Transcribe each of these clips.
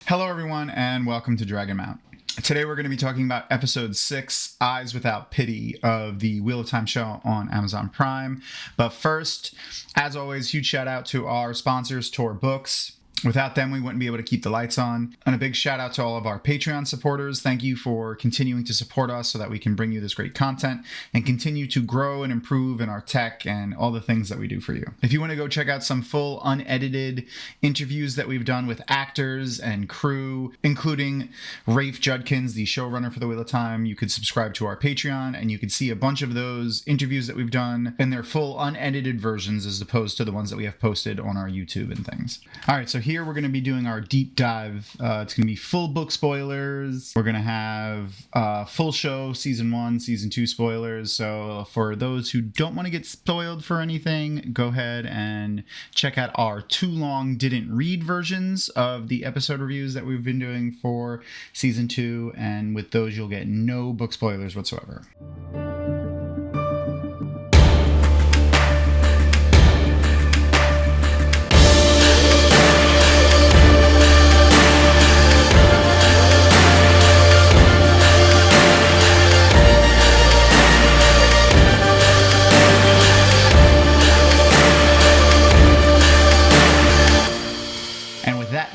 Hello everyone and welcome to Dragonmount. Today we're going to be talking about episode 6, Eyes Without Pity of the Wheel of Time show on Amazon Prime. But first, as always, huge shout out to our sponsors, Tor Books. Without them, we wouldn't be able to keep the lights on. And a big shout out to all of our Patreon supporters. Thank you for continuing to support us so that we can bring you this great content and continue to grow and improve in our tech and all the things that we do for you. If you want to go check out some full unedited interviews that we've done with actors and crew, including Rafe Judkins, the showrunner for The Wheel of Time, you could subscribe to our Patreon and you could see a bunch of those interviews that we've done in their full unedited versions as opposed to the ones that we have posted on our YouTube and things. All right, so here we're going to be doing our deep dive. It's going to be full book spoilers. We're going to have full show season 1, season 2 spoilers. So for those who don't want to get spoiled for anything, go ahead and check out our too long didn't read versions of the episode reviews that we've been doing for season 2. And with those, you'll get no book spoilers whatsoever.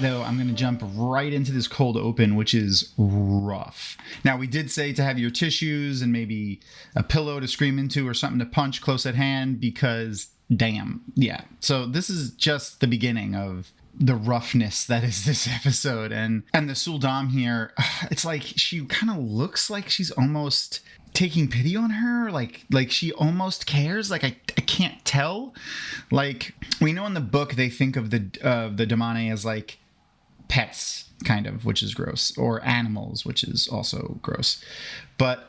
Though I'm going to jump right into this cold open, which is rough. Now, we did say to have your tissues and maybe a pillow to scream into or something to punch close at hand because, damn, yeah. So this is just the beginning of the roughness that is this episode. And the Suldam here, it's like she kind of looks like she's almost taking pity on her, like she almost cares. Like I can't tell. Like, we know in the book they think of the Damane as like pets, kind of, which is gross, or animals, which is also gross. But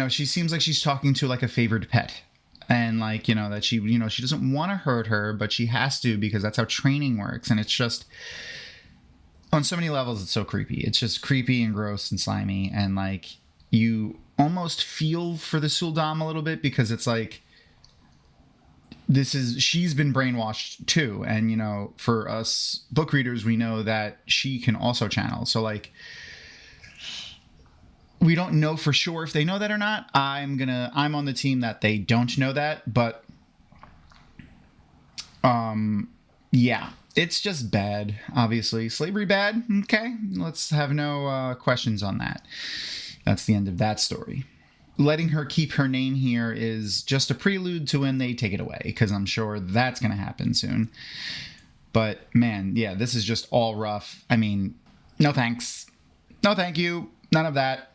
she seems like she's talking to like a favored pet, and like, that she she doesn't want to hurt her, but she has to because that's how training works. And it's just, on so many levels, it's so creepy. It's just creepy and gross and slimy, and like you almost feel for the Suldam a little bit because it's like, she's been brainwashed too. And, for us book readers, we know that she can also channel. So like, we don't know for sure if they know that or not. I'm on the team that they don't know that, but yeah, it's just bad. Obviously, slavery bad. Okay. Let's have no questions on that. That's the end of that story. Letting her keep her name here is just a prelude to when they take it away, because I'm sure that's going to happen soon. But man, yeah, this is just all rough. I mean, no thanks. No thank you. None of that.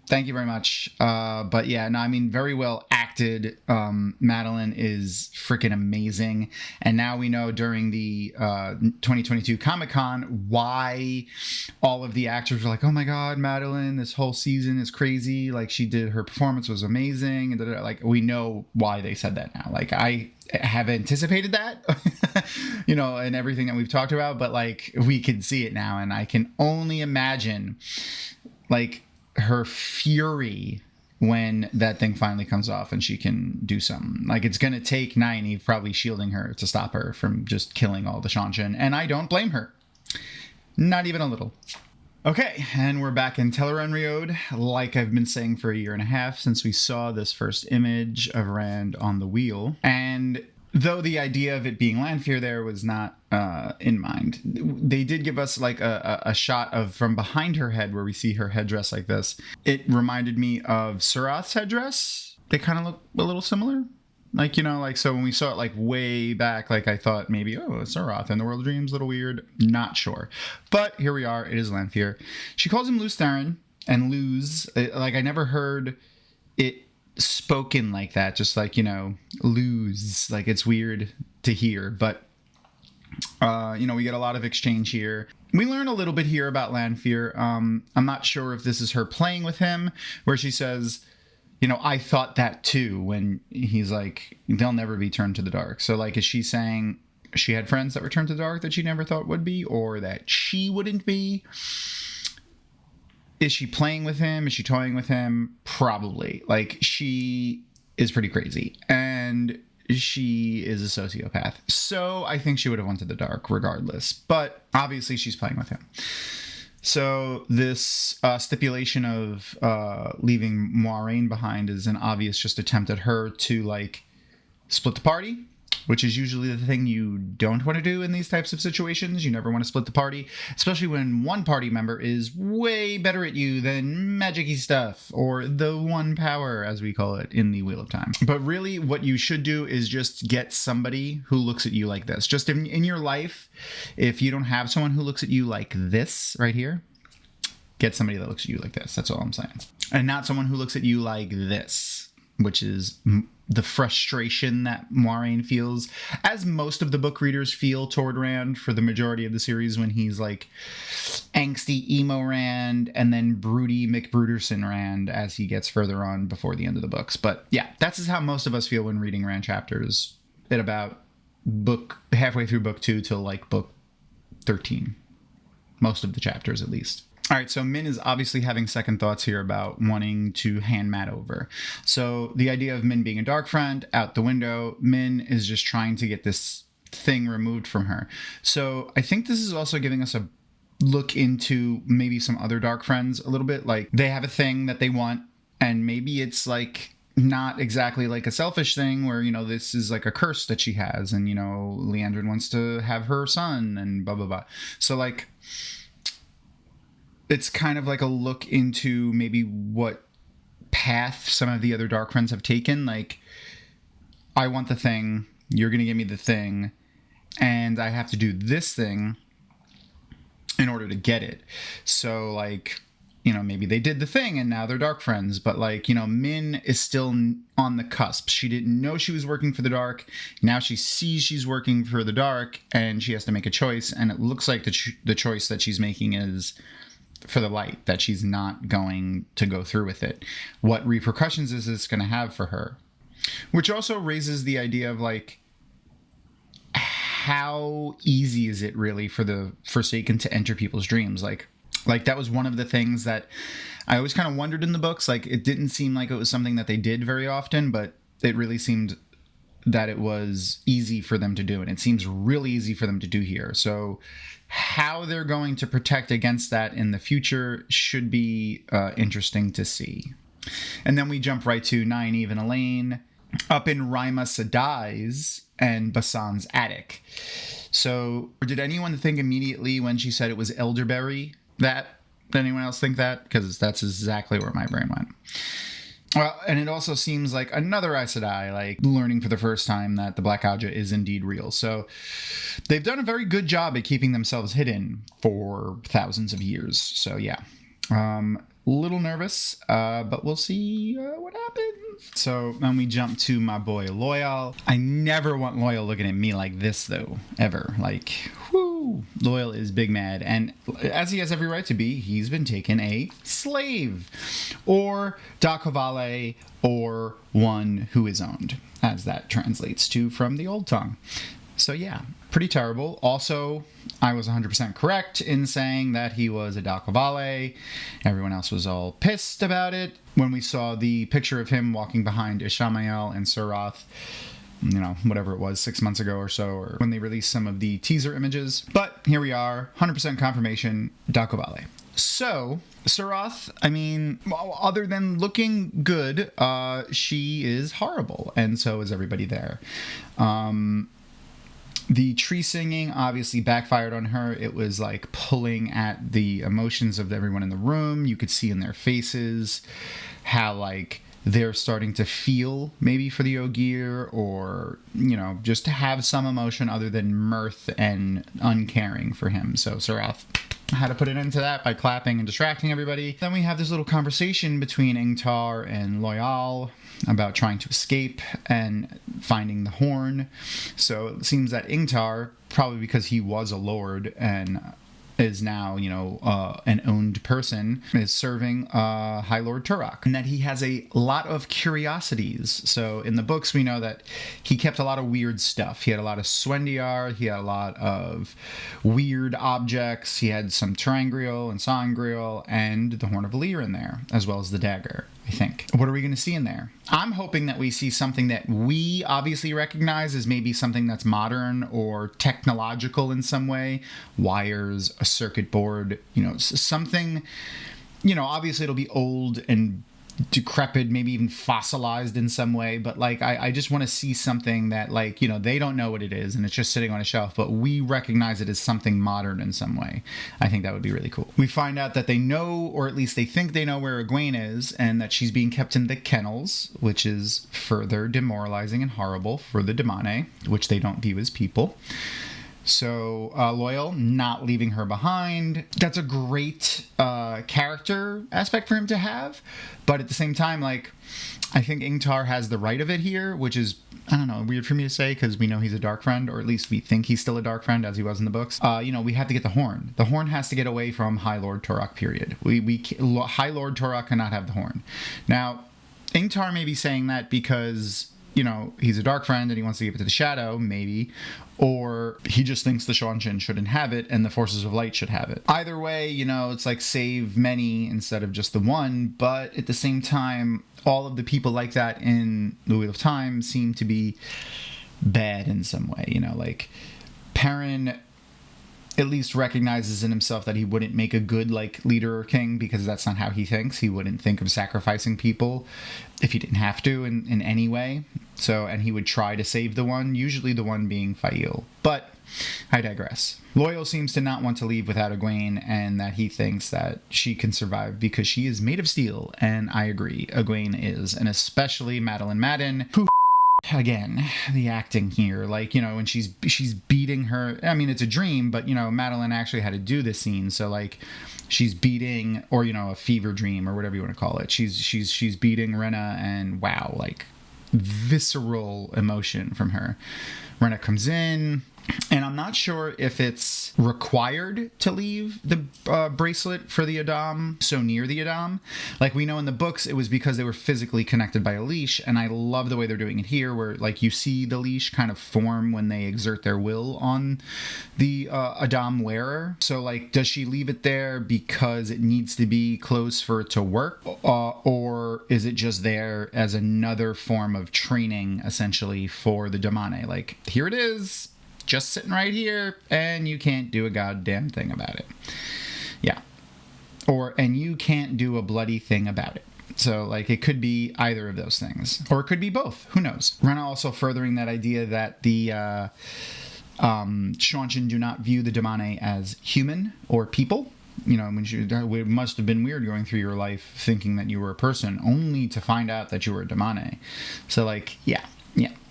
Thank you very much. But yeah, no, I mean, very well acted. Madeleine is freaking amazing. And now we know during the 2022 Comic-Con why all of the actors were like, oh my God, Madeleine, this whole season is crazy. Like, her performance was amazing. And like, we know why they said that now. Like, I have anticipated that, and everything that we've talked about, but like, we can see it now. And I can only imagine, like, her fury when that thing finally comes off and she can do something. Like, it's going to take Nynaeve probably shielding her to stop her from just killing all the Shanshan. And I don't blame her. Not even a little. Okay, and we're back in Teleron Riod, like I've been saying for a year and a half since we saw this first image of Rand on the wheel. And though the idea of it being Lanfear there was not in mind, they did give us like a shot of from behind her head where we see her headdress like this. It reminded me of Surath's headdress. They kind of look a little similar. Like, so when we saw it like way back, like I thought maybe, oh, it's Surath and the World of Dreams, a little weird. Not sure. But here we are. It is Lanfear. She calls him Lews Therin, and Lews, like I never heard it spoken like that, just like, lose, like it's weird to hear. But we get a lot of exchange here. We learn a little bit here about Lanfear. I'm not sure if this is her playing with him, where she says, I thought that too, when he's like, they'll never be turned to the dark. So like, is she saying she had friends that were turned to the dark that she never thought would be, or that she wouldn't be? Is she playing with him? Is she toying with him? Probably. Like, she is pretty crazy. And she is a sociopath. So I think she would have went to the dark regardless. But obviously she's playing with him. So this stipulation of leaving Maureen behind is an obvious just attempt at her to, like, split the party, which is usually the thing you don't want to do in these types of situations. You never want to split the party, especially when one party member is way better at you than magic-y stuff, or the one power, as we call it in the Wheel of Time. But really, what you should do is just get somebody who looks at you like this. Just in your life, if you don't have someone who looks at you like this right here, get somebody that looks at you like this. That's all I'm saying. And not someone who looks at you like this, which is the frustration that Maureen feels, as most of the book readers feel toward Rand for the majority of the series, when he's like angsty emo Rand and then broody McBruderson Rand as he gets further on before the end of the books. But yeah, that's just how most of us feel when reading Rand chapters at about halfway through book 2 till like book 13. Most of the chapters, at least. All right, so Min is obviously having second thoughts here about wanting to hand Matt over. So the idea of Min being a dark friend, out the window. Min is just trying to get this thing removed from her. So I think this is also giving us a look into maybe some other dark friends a little bit. Like, they have a thing that they want, and maybe it's like not exactly like a selfish thing where, you know, this is like a curse that she has, and, you know, Leandrin wants to have her son and blah, blah, blah. So, like, it's kind of like a look into maybe what path some of the other dark friends have taken. Like, I want the thing, you're going to give me the thing, and I have to do this thing in order to get it. So, like, you know, maybe they did the thing and now they're dark friends, but, like, you know, Min is still on the cusp. She didn't know she was working for the dark. Now she sees she's working for the dark, and she has to make a choice, and it looks like the choice that she's making is for the light, that she's not going to go through with it. What repercussions is this going to have for her? Which also raises the idea of, like, how easy is it really for the Forsaken to enter people's dreams? Like that was one of the things that I always kind of wondered in the books. Like, it didn't seem like it was something that they did very often, but it really seemed that it was easy for them to do, and it seems really easy for them to do here. So how they're going to protect against that in the future should be interesting to see. And then we jump right to Nynaeve and Elaine up in Rima Sadai's and Basan's attic. So did anyone think immediately when she said it was elderberry that? Did anyone else think that? Because that's exactly where my brain went. Well, and it also seems like another Aes Sedai, like, learning for the first time that the Black Ajah is indeed real. So they've done a very good job at keeping themselves hidden for thousands of years. So yeah, little nervous, but we'll see what happens. So then we jump to my boy Loyal. I never want Loyal looking at me like this, though, ever. Like, whoo, Loyal is big mad, and as he has every right to be, he's been taken a slave, or Dakovale, or one who is owned, as that translates to from the old tongue. So yeah, pretty terrible. Also, I was 100% correct in saying that he was a Dakovale. Everyone else was all pissed about it. When we saw the picture of him walking behind Ishamael and Surath, you know, whatever it was, 6 months ago or so, or when they released some of the teaser images. But here we are, 100% confirmation, Dakovale. So, Surath, I mean, other than looking good, she is horrible, and so is everybody there. The tree singing obviously backfired on her. It was like pulling at the emotions of everyone in the room. You could see in their faces how, like, they're starting to feel maybe for the Ogier, or, you know, just to have some emotion other than mirth and uncaring for him. So Surath had to put an end to that by clapping and distracting everybody. Then we have this little conversation between Ingtar and Loyal about trying to escape and finding the horn. So it seems that Ingtar, probably because he was a lord and is now, you know, an owned person, is serving High Lord Turok, and that he has a lot of curiosities. So in the books, we know that he kept a lot of weird stuff. He had a lot of Swendiar, he had a lot of weird objects, he had some Terangriel and Sangreal, and the Horn of Valir in there, as well as the dagger. I think. What are we going to see in there? I'm hoping that we see something that we obviously recognize as maybe something that's modern or technological in some way. Wires, a circuit board, something, obviously it'll be old and decrepit, maybe even fossilized in some way, but like I just want to see something that, like, they don't know what it is and it's just sitting on a shelf, but we recognize it as something modern in some way. I think that would be really cool. We find out that they know, or at least they think they know, where Egwene is, and that she's being kept in the kennels, which is further demoralizing and horrible for the Damane, which they don't view as people. So Loyal not leaving her behind. That's a great character aspect for him to have. But at the same time, like, I think Ingtar has the right of it here, which is, I don't know, weird for me to say because we know he's a dark friend, or at least we think he's still a dark friend as he was in the books. We have to get the horn. The horn has to get away from High Lord Torok, period. High Lord Torok cannot have the horn. Now, Ingtar may be saying that because, he's a dark friend and he wants to give it to the Shadow, maybe. Or he just thinks the Seanchan shouldn't have it and the Forces of Light should have it. Either way, it's like save many instead of just the one. But at the same time, all of the people like that in the Wheel of Time seem to be bad in some way. Like Perrin at least recognizes in himself that he wouldn't make a good, like, leader or king, because that's not how he thinks. He wouldn't think of sacrificing people if he didn't have to in any way. So, and he would try to save the one, usually the one being Fail. But I digress. Loyal seems to not want to leave without Egwene, and that he thinks that she can survive because she is made of steel. And I agree, Egwene is, and especially Madeleine Madden, who, again, the acting here, like, when she's beating her, I mean, it's a dream, but, Madeleine actually had to do this scene, so, like, she's beating, or, a fever dream, or whatever you want to call it, she's beating Rena, and wow, like, visceral emotion from her. Rena comes in, and I'm not sure if it's required to leave the bracelet for the Adam so near the Adam. Like, we know in the books it was because they were physically connected by a leash, and I love the way they're doing it here, where, like, you see the leash kind of form when they exert their will on the Adam wearer. So, like, does she leave it there because it needs to be close for it to work, or is it just there as another form of training, essentially, for the Damane? Like, here it is, just sitting right here, and you can't do a goddamn thing about it. Yeah. And you can't do a bloody thing about it. So, like, it could be either of those things. Or it could be both. Who knows? Rena also furthering that idea that the Seanchan do not view the Damane as human or people. It must have been weird going through your life thinking that you were a person, only to find out that you were a Damane. So, like, yeah.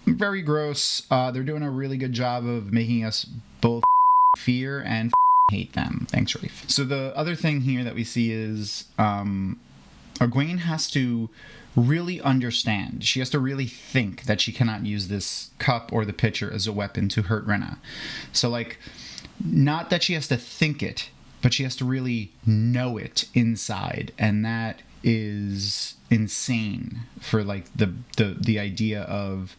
Very gross. They're doing a really good job of making us both fear and hate them. Thanks, Rafe. So the other thing here that we see is Egwene has to really understand. She has to really think that she cannot use this cup or the pitcher as a weapon to hurt Rena. So, like, not that she has to think it, but she has to really know it inside, and that is insane for, like, the idea of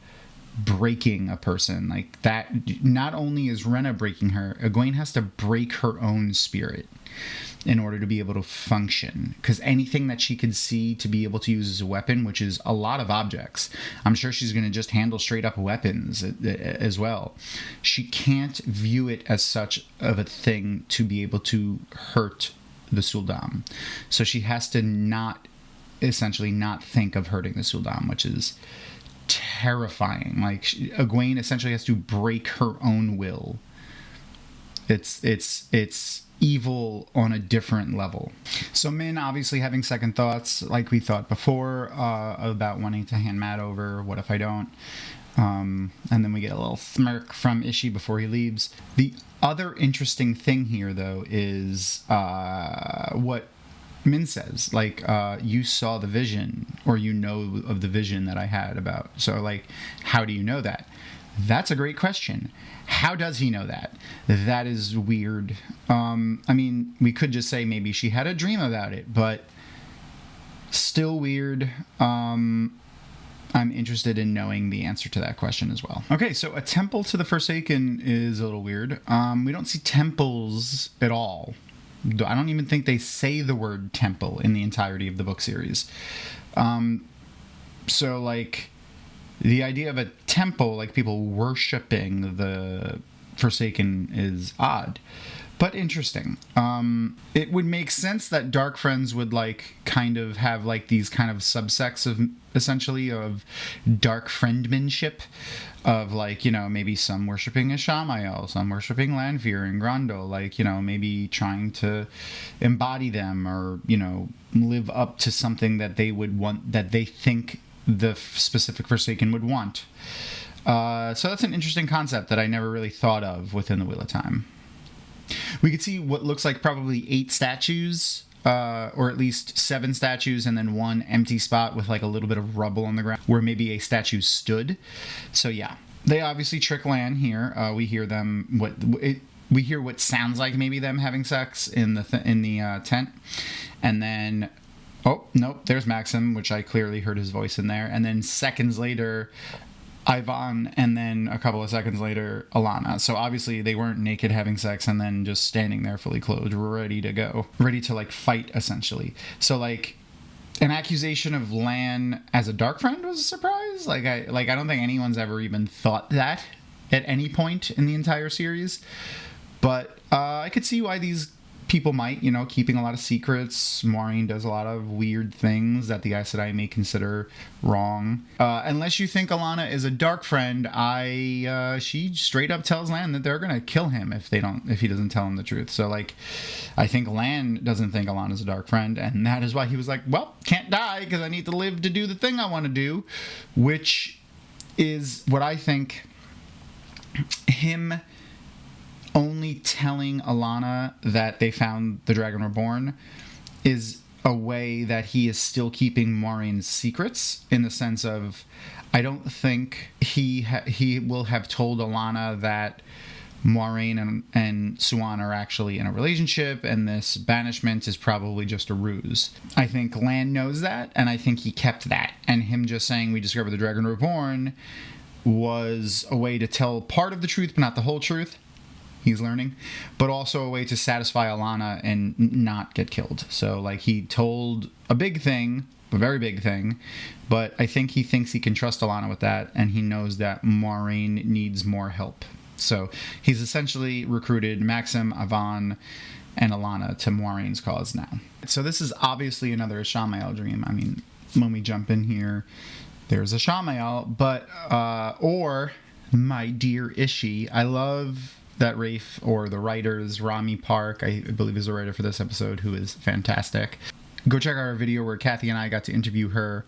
breaking a person like that. Not only is Rena breaking her, Egwene has to break her own spirit in order to be able to function, because anything that she could see to be able to use as a weapon, which is a lot of objects, I'm sure she's going to just handle straight up weapons as well. She can't view it as such of a thing to be able to hurt the Sul'dam. So she has to essentially not think of hurting the Sul'dam, which is terrifying. Like, Egwene essentially has to break her own will. It's evil on a different level. So Min obviously having second thoughts, like we thought before, about wanting to hand Matt over. What if I don't? And then we get a little smirk from Ishii before he leaves. The other interesting thing here, though, is what Min says, like, you saw the vision, or you know of the vision that I had about. So, like, how do you know that? That's a great question. How does he know that? That is weird. I mean, we could just say maybe she had a dream about it, but still weird. I'm interested in knowing the answer to that question as well. Okay, so a temple to the Forsaken is a little weird. We don't see temples at all. I don't even think they say the word temple in the entirety of the book series. So, like, the idea of a temple, like people worshipping the Forsaken, is odd, but interesting. It would make sense that dark friends would, like, kind of have, like, these kind of subsects of, essentially, of dark friendmanship, of, like, you know, maybe some worshipping Ishamael, some worshipping Lanfear and Grendel, like, you know, maybe trying to embody them, or, you know, live up to something that they would want, that they think the specific Forsaken would want. So that's an interesting concept that I never really thought of within the Wheel of Time. We could see what looks like probably 8 statues, or at least 7 statues, and then 1 empty spot with like a little bit of rubble on the ground where maybe a statue stood. So yeah, they obviously trick Lan here. We hear them we hear what sounds like maybe them having sex in the tent, and then oh nope, there's Maxim, which I clearly heard his voice in there, and then seconds later Ivan, and then a couple of seconds later, Alana. So obviously they weren't naked having sex and then just standing there fully clothed, ready to go. Ready to, like, fight, essentially. So, like, an accusation of Lan as a dark friend was a surprise. Like, I don't think anyone's ever even thought that at any point in the entire series. But I could see why these people might, you know, keeping a lot of secrets. Maureen does a lot of weird things that the Aes Sedai may consider wrong. Unless you think Alana is a dark friend, she straight up tells Lan that they're gonna kill him if he doesn't tell him the truth. So, like, I think Lan doesn't think Alana's a dark friend, and that is why he was like, well, can't die because I need to live to do the thing I want to do, which is what I think him only telling Alana that they found the Dragon Reborn is a way that he is still keeping Maureen's secrets, in the sense of, I don't think he will have told Alana that Maureen and Siuan are actually in a relationship, and this banishment is probably just a ruse. I think Lan knows that, and I think he kept that, and him just saying we discovered the Dragon Reborn was a way to tell part of the truth, but not the whole truth. He's learning, but also a way to satisfy Alana and not get killed. So, like, he told a big thing, a very big thing, but I think he thinks he can trust Alana with that, and he knows that Maureen needs more help. So he's essentially recruited Maxim, Ivan, and Alana to Maureen's cause now. So this is obviously another Ishamael dream. I mean, when we jump in here, there's Ishamael, but, or my dear Ishi. I love that Rafe, or the writers, Rami Park, I believe is the writer for this episode, who is fantastic. Go check out our video where Kathy and I got to interview her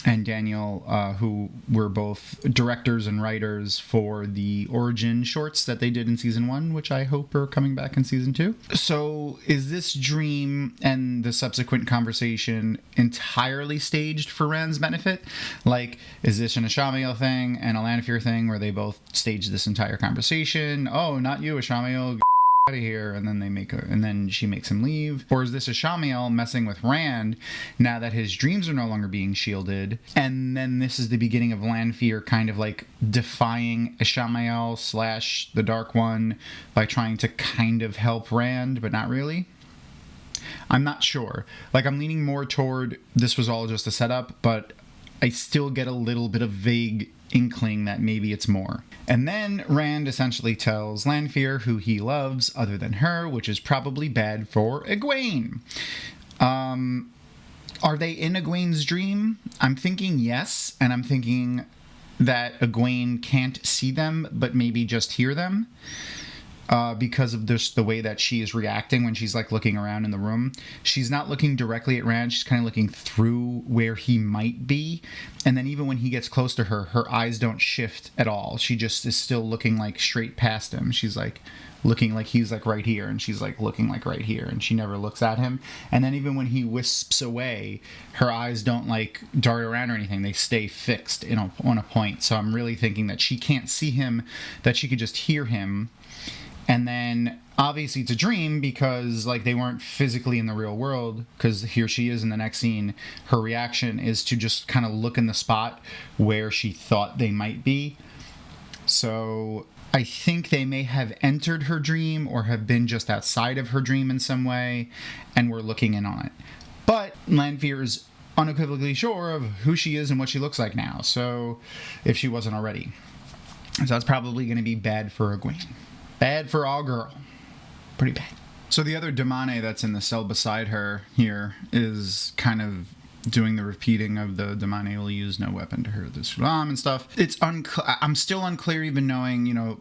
and Daniel, who were both directors and writers for the origin shorts that they did in season 1, which I hope are coming back in season 2. So is this dream and the subsequent conversation entirely staged for Rand's benefit? Like, is this an Ishamael thing and a Lanfear thing where they both staged this entire conversation? Oh, not you, Ishamael. Out of here, and then she makes him leave? Or is this Ishamael messing with Rand now that his dreams are no longer being shielded, and then this is the beginning of Lanfear kind of like defying Ishamael / the Dark One by trying to kind of help Rand, but not really? I'm not sure. Like, I'm leaning more toward this was all just a setup, but I still get a little bit of vague inkling that maybe it's more. And then Rand essentially tells Lanfear who he loves other than her, which is probably bad for Egwene. Are they in Egwene's dream? I'm thinking yes, and I'm thinking that Egwene can't see them, but maybe just hear them. Because of the way that she is reacting when she's, like, looking around in the room. She's not looking directly at Rand. She's kind of looking through where he might be. And then even when he gets close to her, her eyes don't shift at all. She just is still looking, like, straight past him. She's, like, looking like he's, like, right here. And she's, like, looking, like, right here. And she never looks at him. And then even when he wisps away, her eyes don't, like, dart around or anything. They stay fixed on a point. So I'm really thinking that she can't see him, that she could just hear him. And then, obviously, it's a dream because, like, they weren't physically in the real world, because here she is in the next scene. Her reaction is to just kind of look in the spot where she thought they might be. So I think they may have entered her dream or have been just outside of her dream in some way, and we're looking in on it. But Lanfear's unequivocally sure of who she is and what she looks like now. So, if she wasn't already. So that's probably going to be bad for Egwene. Bad for our girl. Pretty bad. So the other Damane that's in the cell beside her here is kind of doing the repeating of the Damane will use no weapon to hurt the Sulam and stuff. I'm still unclear, even knowing, you know,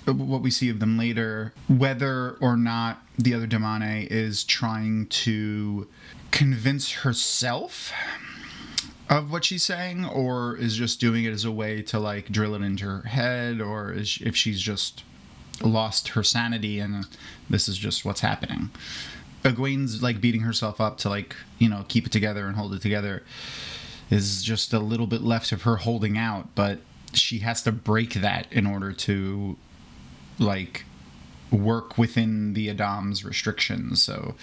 what we see of them later, whether or not the other Damane is trying to convince herself of what she's saying, or is just doing it as a way to, like, drill it into her head, or if she's just lost her sanity and this is just what's happening. Egwene's, like, beating herself up to, like, you know, keep it together and hold it together is just a little bit left of her holding out, but she has to break that in order to, like, work within the Adam's restrictions. So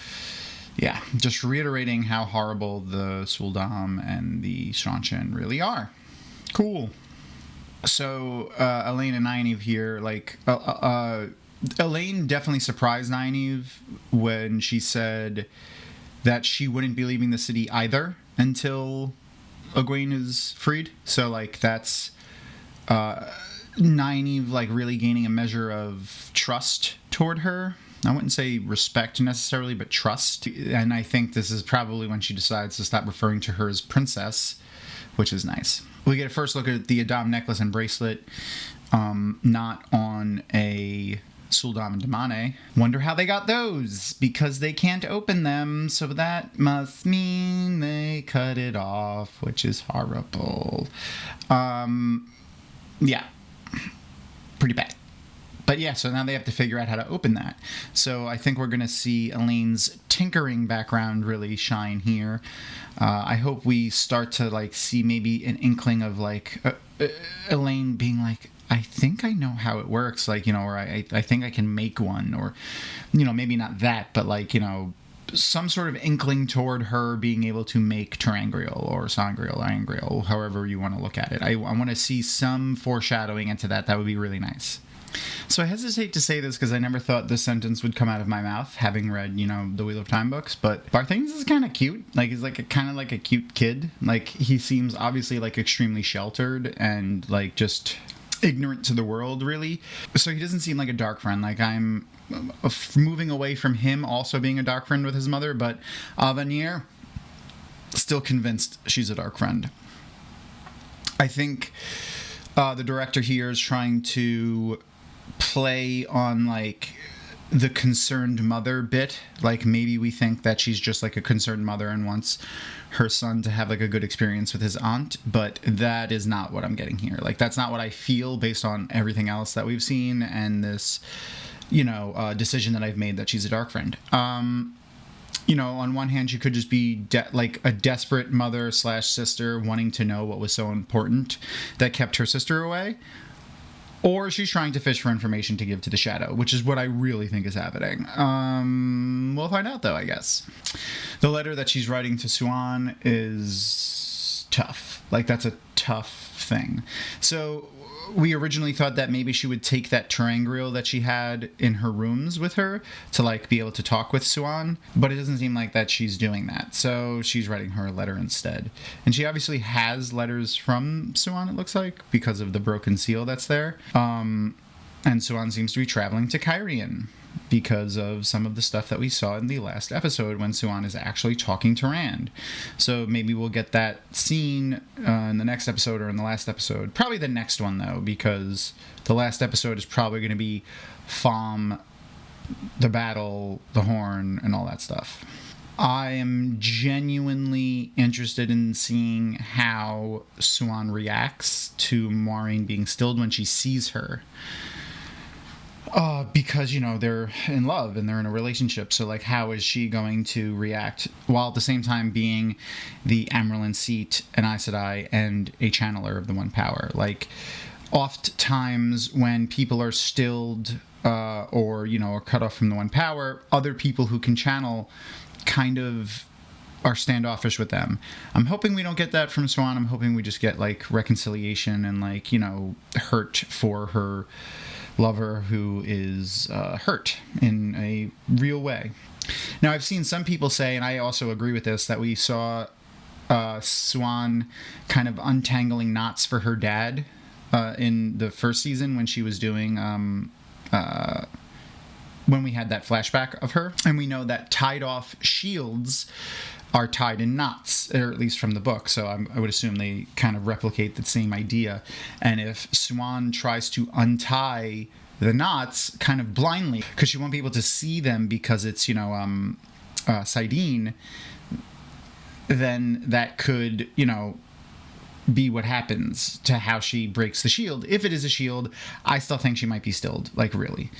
yeah, just reiterating how horrible the Suldam and the Seanchan really are. Cool. So, Elaine and Nynaeve here, like, Elaine definitely surprised Nynaeve when she said that she wouldn't be leaving the city either until Egwene is freed. So, like, that's Nynaeve, like, really gaining a measure of trust toward her. I wouldn't say respect necessarily, but trust. And I think this is probably when she decides to stop referring to her as princess, which is nice. We get a first look at the Adam necklace and bracelet, not on a Suldam and Damane. Wonder how they got those, because they can't open them, so that must mean they cut it off, which is horrible. Yeah, pretty bad. But yeah, so now they have to figure out how to open that. So I think we're going to see Elaine's tinkering background really shine here. I hope we start to, like, see maybe an inkling of, like, Elaine being like, I think I know how it works, like, you know, or I think I can make one, or, you know, maybe not that, but, like, you know, some sort of inkling toward her being able to make Terangriel or Sangreal or Angreal, however you want to look at it. I want to see some foreshadowing into that. That would be really nice. So I hesitate to say this because I never thought this sentence would come out of my mouth, having read, you know, the Wheel of Time books, but Barthanes is kind of cute. Like, he's like kind of like a cute kid. Like, he seems obviously, like, extremely sheltered and, like, just ignorant to the world, really. So he doesn't seem like a dark friend. Like, I'm moving away from him also being a dark friend with his mother, but Avenir, still convinced she's a dark friend. I think the director here is trying to play on, like, the concerned mother bit. Like, maybe we think that she's just, like, a concerned mother and wants her son to have, like, a good experience with his aunt, but that is not what I'm getting here. Like, that's not what I feel based on everything else that we've seen and this, you know, decision that I've made that she's a dark friend. You know, on one hand, she could just be like a desperate mother / sister wanting to know what was so important that kept her sister away. Or she's trying to fish for information to give to the Shadow, which is what I really think is happening. We'll find out, though, I guess. The letter that she's writing to Siuan is tough. Like, that's a tough thing. So we originally thought that maybe she would take that Terangriel that she had in her rooms with her to, like, be able to talk with Siuan, but it doesn't seem like that she's doing that. So she's writing her a letter instead. And she obviously has letters from Siuan, it looks like, because of the broken seal that's there. And Siuan seems to be traveling to Cairhien because of some of the stuff that we saw in the last episode when Siuan is actually talking to Rand. So maybe we'll get that scene in the next episode or in the last episode. Probably the next one, though, because the last episode is probably going to be Thom, the battle, the horn, and all that stuff. I am genuinely interested in seeing how Siuan reacts to Maureen being stilled when she sees her. Because, you know, they're in love and they're in a relationship. So, like, how is she going to react while at the same time being the Amyrlin seat, an Aes Sedai, and a channeler of the One Power? Like, oft times when people are stilled or, you know, are cut off from the One Power, other people who can channel kind of are standoffish with them. I'm hoping we don't get that from Siuan. I'm hoping we just get, like, reconciliation and, like, you know, hurt for her lover who is hurt in a real way. Now, I've seen some people say, and I also agree with this, that we saw Swan kind of untangling knots for her dad in the first season when she was doing when we had that flashback of her. And we know that tied off shields are tied in knots, or at least from the book. So I would assume they kind of replicate the same idea. And if Swan tries to untie the knots kind of blindly, because she won't be able to see them because it's, Sidene, then that could, be what happens to how she breaks the shield. If it is a shield, I still think she might be stilled, like really.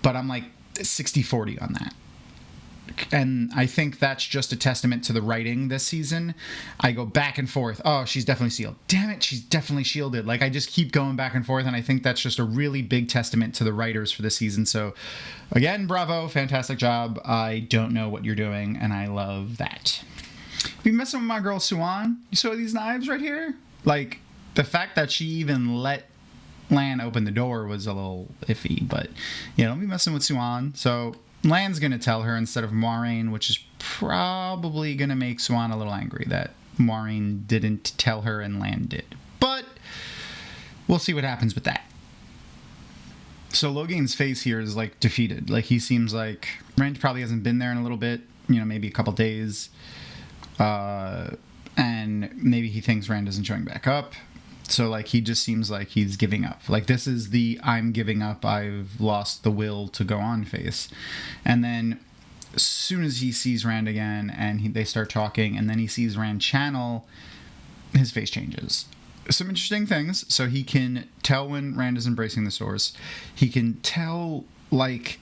But I'm like 60-40 on that. And I think that's just a testament to the writing this season. I go back and forth. Oh, she's definitely sealed. Damn it, she's definitely shielded. Like, I just keep going back and forth, and I think that's just a really big testament to the writers for this season. So, again, bravo, fantastic job. I don't know what you're doing, and I love that. You messing with my girl Swan? You saw these knives right here? Like, the fact that she even let Lan open the door was a little iffy, but, don't be messing with Swan. So Lan's going to tell her instead of Maureen, which is probably going to make Swan a little angry that Maureen didn't tell her and Lan did. But we'll see what happens with that. So Logain's face here is, like, defeated. Like, he seems like Rand probably hasn't been there in a little bit, maybe a couple days. And maybe he thinks Rand isn't showing back up. So, like, he just seems like he's giving up. Like, this is the I'm giving up, I've lost the will to go on face. And then as soon as he sees Rand again and they start talking, and then he sees Rand channel, his face changes. Some interesting things. So he can tell when Rand is embracing the Source. He can tell, like,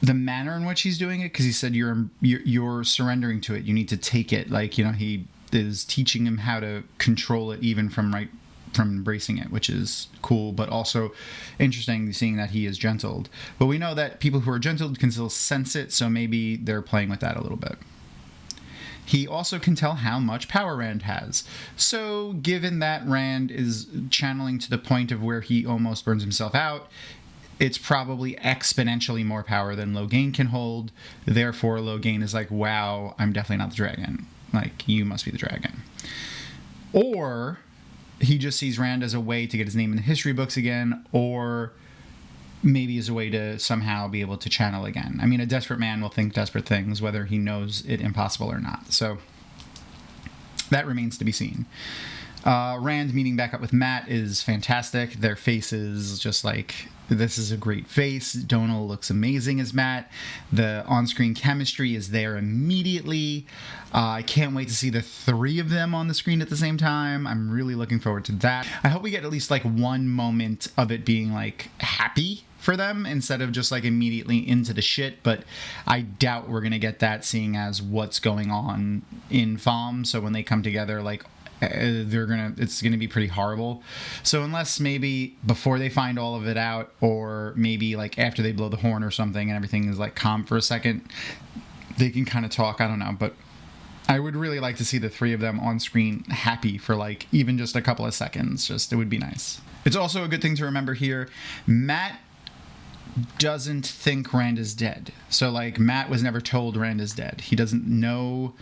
the manner in which he's doing it, because he said you're surrendering to it. You need to take it. Like, he is teaching him how to control it even from embracing it, which is cool, but also interesting seeing that he is gentled. But we know that people who are gentled can still sense it, so maybe they're playing with that a little bit. He also can tell how much power Rand has. So given that Rand is channeling to the point of where he almost burns himself out, it's probably exponentially more power than Logain can hold. Therefore, Logain is like, wow, I'm definitely not the dragon. Like, you must be the dragon. Or he just sees Rand as a way to get his name in the history books again, or maybe as a way to somehow be able to channel again. I mean, a desperate man will think desperate things, whether he knows it impossible or not. So that remains to be seen. Rand meeting back up with Matt is fantastic. Their faces, just like, this is a great face. Donal looks amazing as Matt. The on-screen chemistry is there immediately. I can't wait to see the three of them on the screen at the same time. I'm really looking forward to that. I hope we get at least like one moment of it being like happy for them instead of just like immediately into the shit, but I doubt we're gonna get that, seeing as what's going on in Thom. So when they come together, like, it's gonna be pretty horrible. So unless maybe before they find all of it out, or maybe like after they blow the horn or something and everything is like calm for a second, they can kind of talk. I don't know, but I would really like to see the three of them on screen happy for like even just a couple of seconds. Just, it would be nice. It's also a good thing to remember here, Matt doesn't think Rand is dead. So like, Matt was never told Rand is dead. He doesn't know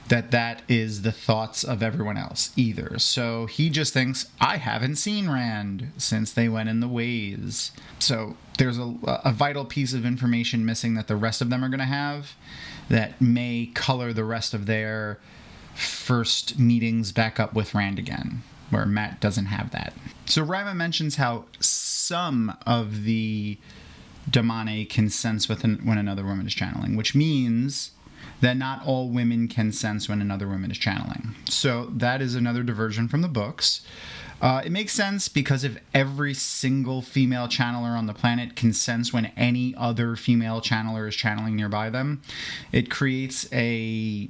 that is the thoughts of everyone else either. So he just thinks, I haven't seen Rand since they went in the ways. So there's a vital piece of information missing that the rest of them are going to have that may color the rest of their first meetings back up with Rand again, where Matt doesn't have that. So Rima mentions how some of the Damane can sense when another woman is channeling, which means that not all women can sense when another woman is channeling. So that is another diversion from the books. It makes sense because if every single female channeler on the planet can sense when any other female channeler is channeling nearby them, it creates a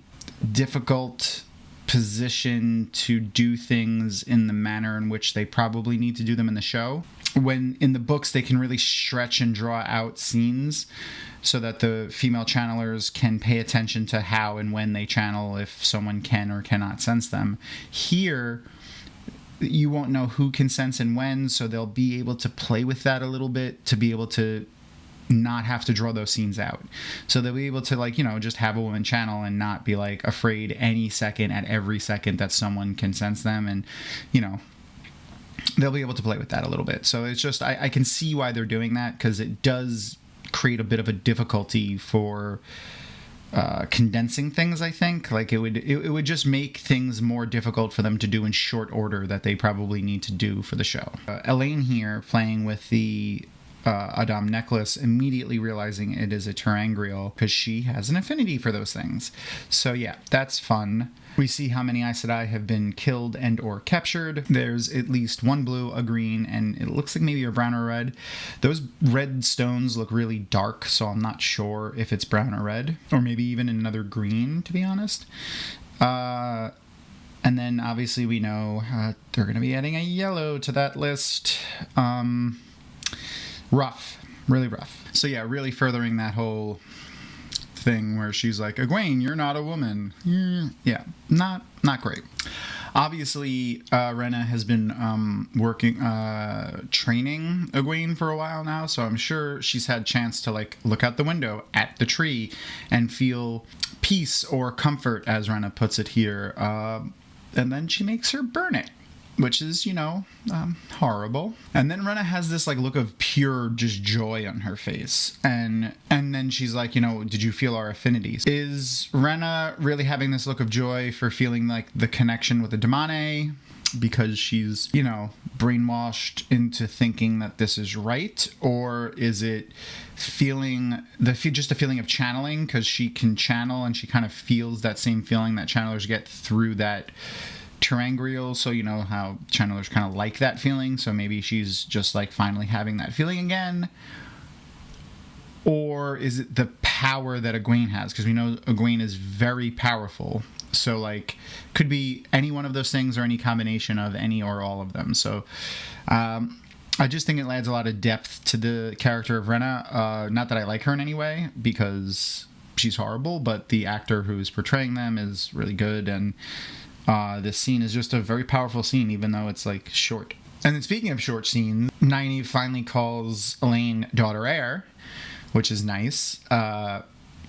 difficult position to do things in the manner in which they probably need to do them in the show. When in the books they can really stretch and draw out scenes so that the female channelers can pay attention to how and when they channel, if someone can or cannot sense them. Here, you won't know who can sense and when, so they'll be able to play with that a little bit to be able to not have to draw those scenes out. So they'll be able to, like, you know, just have a woman channel and not be, like, afraid any second, at every second, that someone can sense them. And, you know, they'll be able to play with that a little bit. So it's just, I can see why they're doing that, because it does create a bit of a difficulty for condensing things, I think. Like, it would just make things more difficult for them to do in short order that they probably need to do for the show. Elaine here, playing with the Adam necklace, immediately realizing it is a terangrial, because she has an affinity for those things. So yeah, that's fun. We see how many Aes Sedai have been killed and or captured. There's at least one blue, a green, and it looks like maybe a brown or red. Those red stones look really dark, so I'm not sure if it's brown or red, or maybe even another green, to be honest. And then obviously we know they're going to be adding a yellow to that list. Rough, really rough. So yeah, really furthering that whole thing where she's like, Egwene, you're not a woman. Yeah, not great. Obviously, Rena has been training Egwene for a while now, so I'm sure she's had chance to, like, look out the window at the tree and feel peace or comfort, as Rena puts it here. And then she makes her burn it, which is, you know, horrible. And then Rena has this, like, look of pure just joy on her face. And then she's like, you know, did you feel our affinities? Is Rena really having this look of joy for feeling, like, the connection with the Damane? Because she's, you know, brainwashed into thinking that this is right? Or is it just a feeling of channeling, because she can channel and she kind of feels that same feeling that channelers get through that terangrial? So you know how channelers kind of like that feeling, so maybe she's just, like, finally having that feeling again. Or is it the power that Egwene has? Because we know Egwene is very powerful, so, like, could be any one of those things or any combination of any or all of them. So I just think it adds a lot of depth to the character of Rena. Not that I like her in any way, because she's horrible, but the actor who's portraying them is really good, and this scene is just a very powerful scene, even though it's, like, short. And then speaking of short scenes, Nynaeve finally calls Elaine daughter heir, which is nice.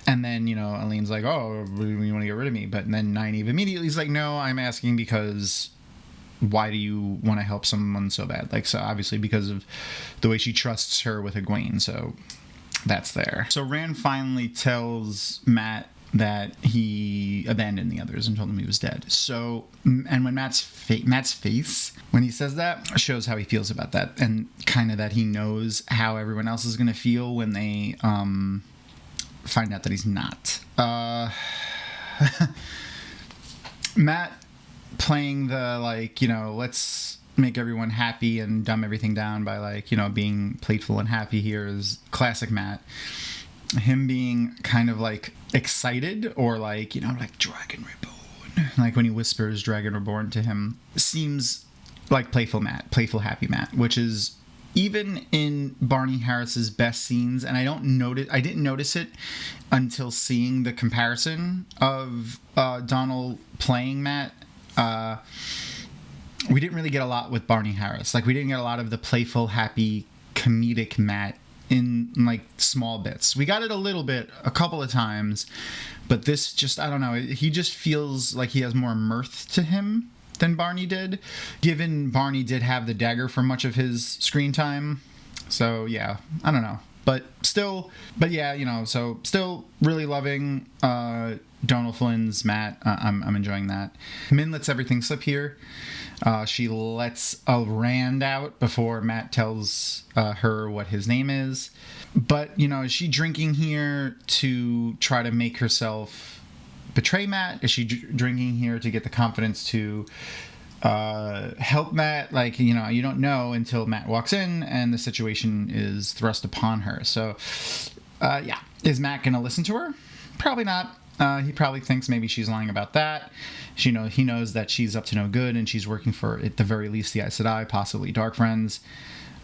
And then, you know, Elaine's like, oh, you want to get rid of me? But then Nynaeve immediately is like, no, I'm asking because why do you want to help someone so bad? Like, so obviously because of the way she trusts her with Egwene. So that's there. So Rand finally tells Matt that he abandoned the others and told them he was dead. So, and when Matt's face, when he says that, shows how he feels about that, and kind of that he knows how everyone else is going to feel when they find out that he's not. Matt playing the, like, you know, let's make everyone happy and dumb everything down by, like, you know, being playful and happy here is classic Matt. Him being kind of, like, excited, or, like, you know, like, Dragon Reborn, like when he whispers Dragon Reborn to him, seems like playful Matt, playful happy Matt, which is even in Barney Harris's best scenes. And I didn't notice it until seeing the comparison of Donald playing Matt. We didn't really get a lot with Barney Harris. Like, we didn't get a lot of the playful, happy, comedic Matt in, like, small bits. We got it a little bit, a couple of times, but this just, I don't know, he just feels like he has more mirth to him than Barney did, given Barney did have the dagger for much of his screen time. So yeah, I don't know, but yeah, you know, so still really loving Donald Flynn's Matt. I'm enjoying that. Min lets everything slip here. She lets a Rand out before Matt tells her what his name is. But, you know, is she drinking here to try to make herself betray Matt? Is she drinking here to get the confidence to help Matt? Like, you know, you don't know until Matt walks in and the situation is thrust upon her. So, yeah. Is Matt going to listen to her? Probably not. He probably thinks maybe she's lying about that. He knows that she's up to no good and she's working for, at the very least, the Aes Sedai, possibly Dark Friends.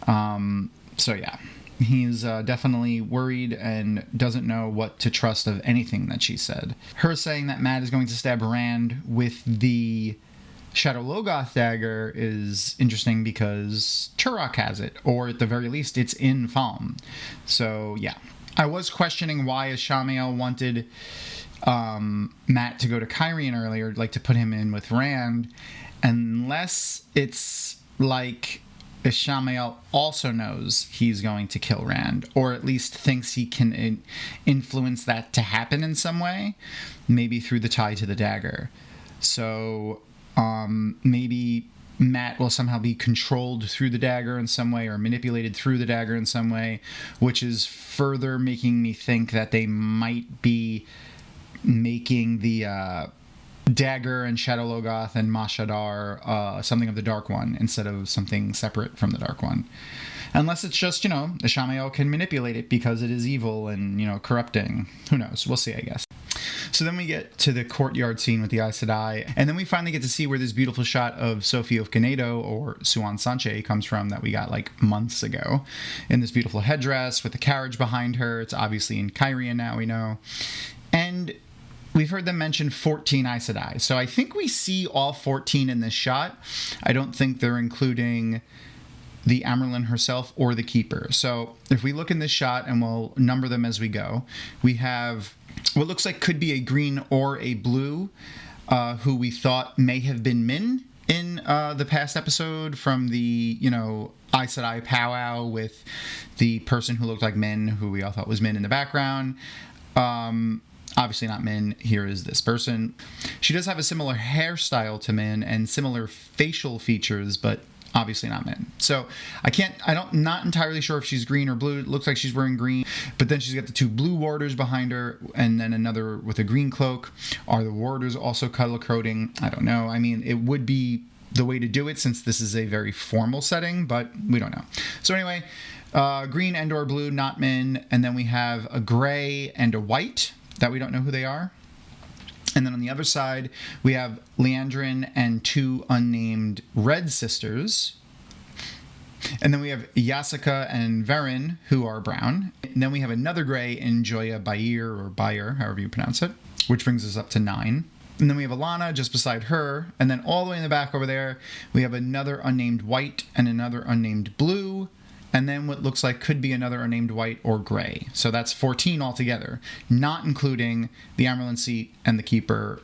So yeah, he's definitely worried and doesn't know what to trust of anything that she said. Her saying that Matt is going to stab Rand with the Shadow Logoth dagger is interesting because Turok has it, or at the very least, it's in Thom. So, yeah. I was questioning why Ishamael wanted Matt to go to Kyrian earlier, like to put him in with Rand, unless it's like Ishamael also knows he's going to kill Rand, or at least thinks he can influence that to happen in some way, maybe through the tie to the dagger. So maybe Matt will somehow be controlled through the dagger in some way, or manipulated through the dagger in some way, which is further making me think that they might be making the dagger and Shadow Logoth and Mashadar something of the Dark One instead of something separate from the Dark One. Unless it's just, Ishamael can manipulate it because it is evil and, corrupting. Who knows? We'll see, I guess. So then we get to the courtyard scene with the Aes Sedai, and then we finally get to see where this beautiful shot of Sophie of Canedo, or Suan Sanche, comes from that we got like months ago, in this beautiful headdress with the carriage behind her. It's obviously in Kyrian now, we know. And we've heard them mention 14 Aes Sedai, so I think we see all 14 in this shot. I don't think they're including the Amyrlin herself or the Keeper. So if we look in this shot, and we'll number them as we go, we have what looks like could be a green or a blue, who we thought may have been Min in the past episode from the, Aes Sedai powwow with the person who looked like Min, who we all thought was Min in the background. Obviously not Min. Here is this person. She does have a similar hairstyle to Min and similar facial features, but obviously not Min. So not entirely sure if she's green or blue. It looks like she's wearing green, but then she's got the two blue warders behind her and then another with a green cloak. Are the warders also color coding? I don't know. I mean, it would be the way to do it since this is a very formal setting, but we don't know. So anyway, green and or blue, not Min. And then we have a gray and a white that we don't know who they are. And then on the other side, we have Liandrin and two unnamed red sisters. And then we have Yasika and Verin, who are brown. And then we have another gray in Joya Bayer, or Bayer, however you pronounce it, which brings us up to 9. And then we have Alana just beside her. And then all the way in the back over there, we have another unnamed white and another unnamed blue. And then what looks like could be another unnamed white or gray. So that's 14 altogether, not including the Amyrlin seat and the Keeper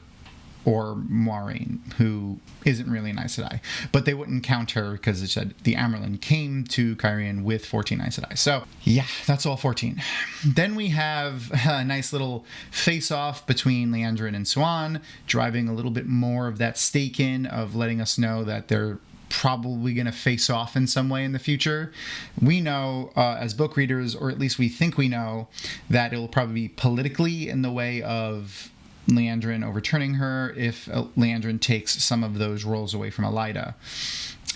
or Maureen, who isn't really an Aes Sedai. But they wouldn't count her because it said the Amyrlin came to Kyrian with 14 Aes Sedai. So yeah, that's all 14. Then we have a nice little face-off between Liandrin and Suan, driving a little bit more of that stake in of letting us know that they're probably going to face off in some way in the future. We know as book readers, or at least we think we know, that it'll probably be politically in the way of Liandrin overturning her if Liandrin takes some of those roles away from Elida.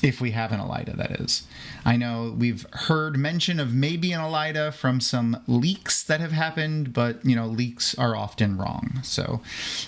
If we have an Elida, that is. I know we've heard mention of maybe an Elida from some leaks that have happened, but, leaks are often wrong. So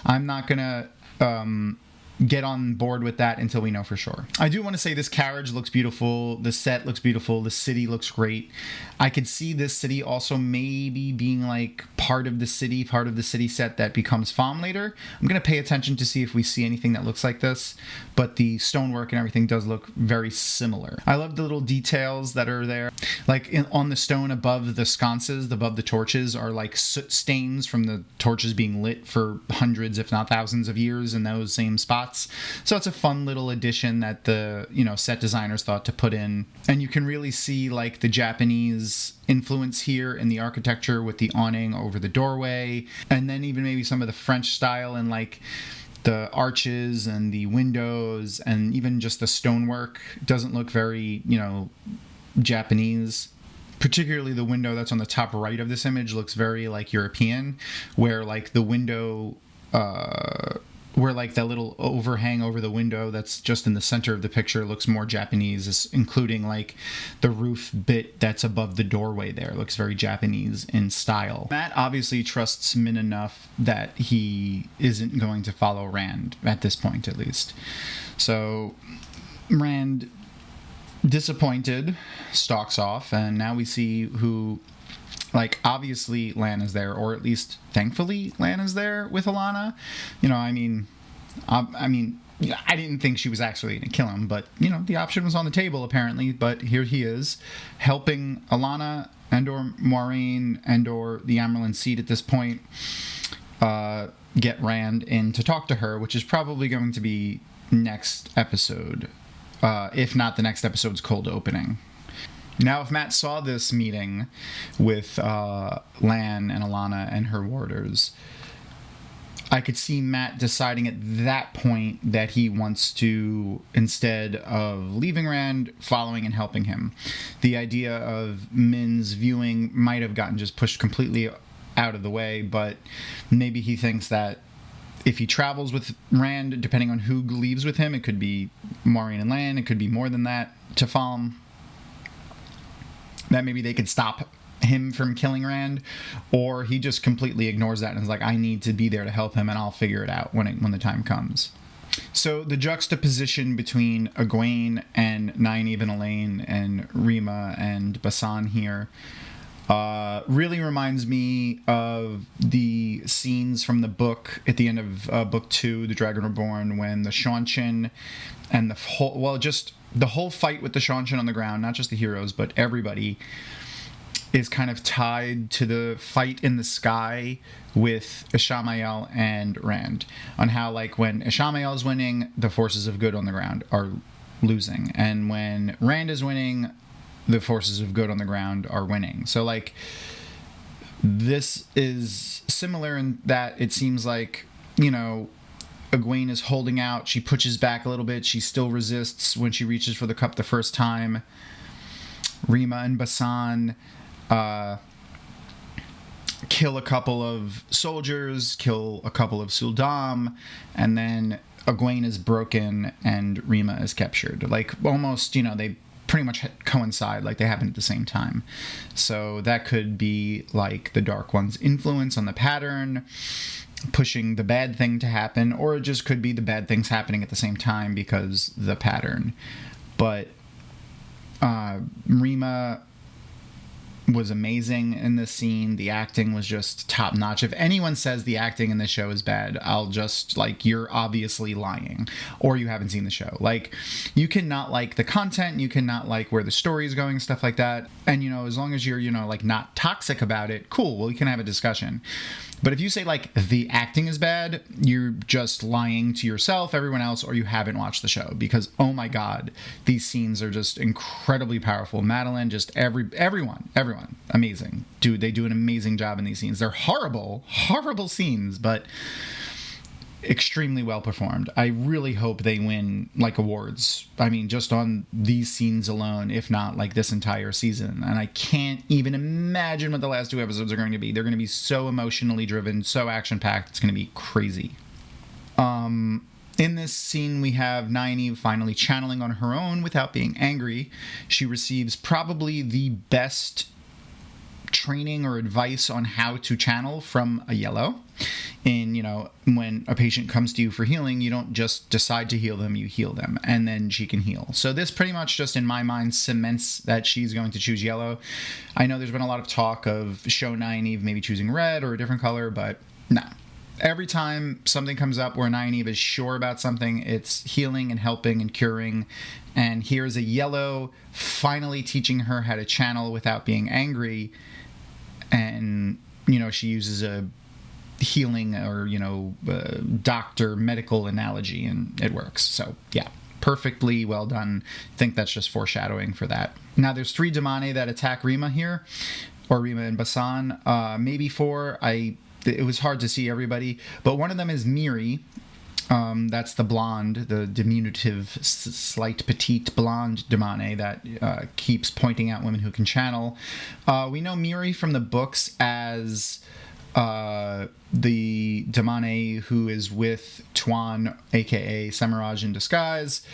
I'm not going to get on board with that until we know for sure. I do want to say this carriage looks beautiful. The set looks beautiful. The city looks great. I could see this city also maybe being like part of the city set that becomes Thom later. I'm going to pay attention to see if we see anything that looks like this, but the stonework and everything does look very similar. I love the little details that are there. Like on the stone above the sconces, above the torches, are like soot stains from the torches being lit for hundreds, if not thousands of years in those same spots. So it's a fun little addition that the set designers thought to put in, and you can really see like the Japanese influence here in the architecture with the awning over the doorway, and then even maybe some of the French style and like the arches and the windows, and even just the stonework doesn't look very Japanese. Particularly the window that's on the top right of this image looks very like European, where like the window where like that little overhang over the window that's just in the center of the picture looks more Japanese, including like the roof bit that's above the doorway there looks very Japanese in style. Matt obviously trusts Min enough that he isn't going to follow Rand at this point, at least. So Rand, disappointed, stalks off, and now we see who... Like, obviously, Lan is there, or at least, thankfully, Lan is there with Alana. I mean, I didn't think she was actually going to kill him, but, the option was on the table, apparently. But here he is, helping Alana and/or Maureen and/or the Amerlin Seed at this point get Rand in to talk to her, which is probably going to be next episode, if not the next episode's cold opening. Now, if Matt saw this meeting with Lan and Alana and her warders, I could see Matt deciding at that point that he wants to, instead of leaving Rand, following and helping him. The idea of Min's viewing might have gotten just pushed completely out of the way, but maybe he thinks that if he travels with Rand, depending on who leaves with him, it could be Maureen and Lan, it could be more than that to follow him, that maybe they could stop him from killing Rand, or he just completely ignores that and is like, I need to be there to help him and I'll figure it out when the time comes. So the juxtaposition between Egwene and Nynaeve and Elaine and Rima and Basan here really reminds me of the scenes from the book at the end of book 2, The Dragon Reborn, when the Seanchan and the whole fight with the Seanchan on the ground, not just the heroes, but everybody, is kind of tied to the fight in the sky with Ishamael and Rand, on how, like, when Ishamael is winning, the forces of good on the ground are losing, and when Rand is winning, the forces of good on the ground are winning. So, like, this is similar in that it seems like, Egwene is holding out, she pushes back a little bit, she still resists when she reaches for the cup the first time. Rima and Basan kill a couple of soldiers, kill a couple of Suldam, and then Egwene is broken and Rima is captured. Like, almost, they pretty much coincide, like they happen at the same time. So that could be like the Dark One's influence on the pattern, pushing the bad thing to happen, or it just could be the bad things happening at the same time because the pattern. But Rima was amazing in this scene. The acting was just top notch. If anyone says the acting in this show is bad, I'll just, like, you're obviously lying, or you haven't seen the show. Like, you cannot like the content, you cannot like where the story is going, stuff like that. And, as long as you're, like, not toxic about it, cool, well, we can have a discussion. But if you say, like, the acting is bad, you're just lying to yourself, everyone else, or you haven't watched the show. Because, oh my god, these scenes are just incredibly powerful. Madeleine, just everyone, amazing. Dude, they do an amazing job in these scenes. They're horrible scenes, but extremely well performed. I really hope they win, like, awards. I mean, just on these scenes alone, if not, like, this entire season. And I can't even imagine what the last 2 episodes are going to be. They're going to be so emotionally driven, so action-packed, it's going to be crazy. In this scene, we have Nynaeve finally channeling on her own without being angry. She receives probably the best training or advice on how to channel from a yellow. In, when a patient comes to you for healing, you don't just decide to heal them, you heal them, and then she can heal. So this pretty much just, in my mind, cements that she's going to choose yellow. I know there's been a lot of talk of show Nynaeve maybe choosing red or a different color, but no. Every time something comes up where Nynaeve is sure about something, it's healing and helping and curing. And here's a yellow finally teaching her how to channel without being angry. And, she uses a healing or, doctor medical analogy, and it works. So, yeah, perfectly well done. I think that's just foreshadowing for that. Now, there's 3 Damane that attack Rima here, or Rima and Basan. Maybe 4. It was hard to see everybody, but one of them is Miri. That's the blonde, the diminutive, slight, petite blonde Damane that keeps pointing out women who can channel. We know Miri from the books as the Damane who is with Tuan, aka Semiraj in disguise,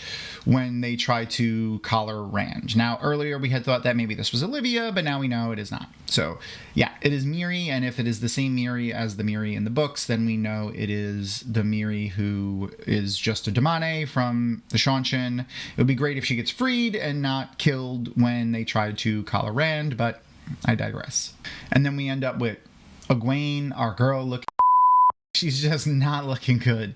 when they try to collar Rand. Now, earlier we had thought that maybe this was Olivia, but now we know it is not. So, yeah, it is Miri, and if it is the same Miri as the Miri in the books, then we know it is the Miri who is just a Damane from the Seanchan. It would be great if she gets freed and not killed when they try to collar Rand, but I digress. And then we end up with Egwene, our girl, she's just not looking good.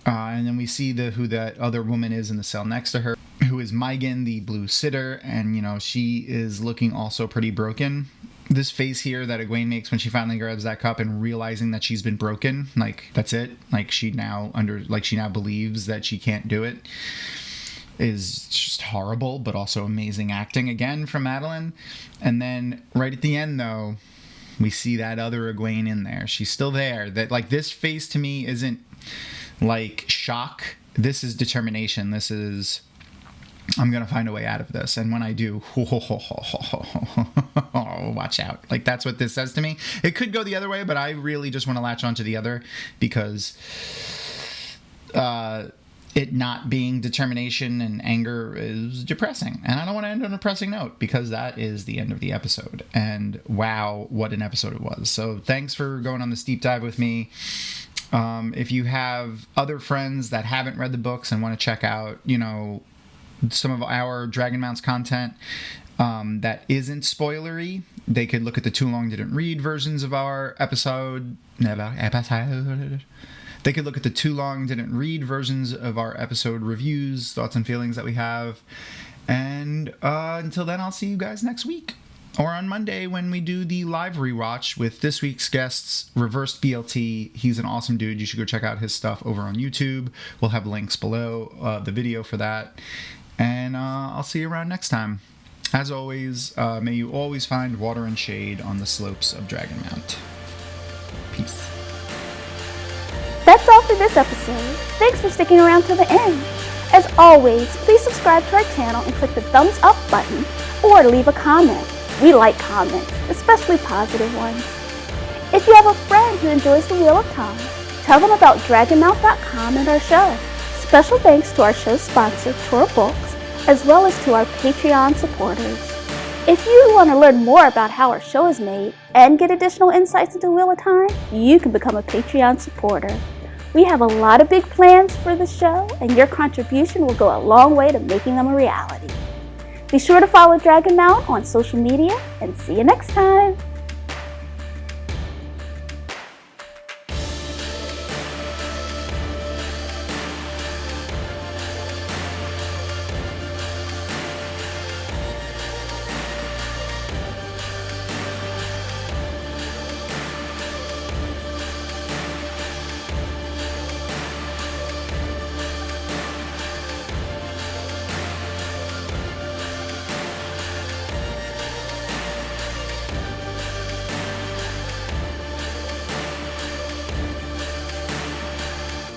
And then we see who that other woman is in the cell next to her, who is Megan, the blue sitter, and she is looking also pretty broken. This face here that Egwene makes when she finally grabs that cup and realizing that she's been broken, like that's it, like she now believes that she can't do it, is just horrible, but also amazing acting again from Madeleine. And then right at the end, though, we see that other Egwene in there. She's still there. That, like, this face to me isn't like shock. This is determination. This is, I'm gonna find a way out of this, and when I do, watch out. Like, that's what this says to me. It could go the other way, but I really just want to latch onto the other, because it not being determination and anger is depressing, and I don't want to end on a depressing note, because that is the end of the episode. And wow, what an episode it was. So thanks for going on this deep dive with me. If you have other friends that haven't read the books and want to check out, some of our Dragonmount's content that isn't spoilery, they could look at the Too Long Didn't Read versions of our episode. They could look at the Too Long Didn't Read versions of our episode reviews, thoughts and feelings that we have. And until then, I'll see you guys next week. Or on Monday when we do the live rewatch with this week's guests, Reversed BLT. He's an awesome dude. You should go check out his stuff over on YouTube. We'll have links below the video for that. And I'll see you around next time. As always, may you always find water and shade on the slopes of Dragonmount. Peace. That's all for this episode. Thanks for sticking around to the end. As always, please subscribe to our channel and click the thumbs up button or leave a comment. We like comments, especially positive ones. If you have a friend who enjoys the Wheel of Time, tell them about Dragonmount.com and our show. Special thanks to our show sponsor, Tor Books, as well as to our Patreon supporters. If you want to learn more about how our show is made and get additional insights into Wheel of Time, you can become a Patreon supporter. We have a lot of big plans for the show, and your contribution will go a long way to making them a reality. Be sure to follow Dragonmount on social media, and see you next time!